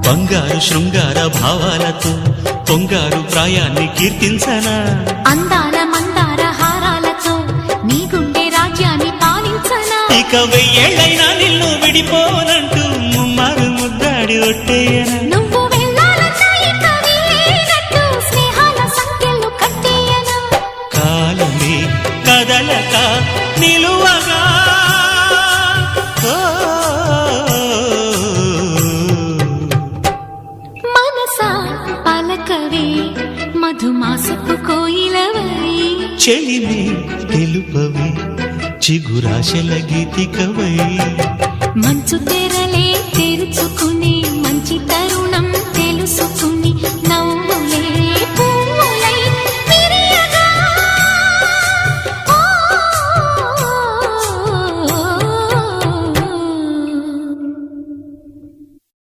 బంగారు శృంగార భావాలతో పొంగారు ప్రాయాన్ని కీర్తించనా అందాల మందార హారాలతో నీ గుండె రాజ్యాన్ని పాలించనా ఇక వెయ్యేళ్ళైనా నిన్ను విడిపోనంటూ ముమ్మారు ముద్దాడి ఒట్టేయనా నువ్వు వెళ్ళాలన్నా ఇక వీలేనట్టు స్నేహాల సంఖ్యలు కట్టేయనా కాలమే కదలక నిలువగా మనసా పలకవే మధుమాసపు కోయిలవై చెలిమి తెలుపవి చిగురాశల గీతికవై మంచు తెరలే తెరుచుకునే మంచి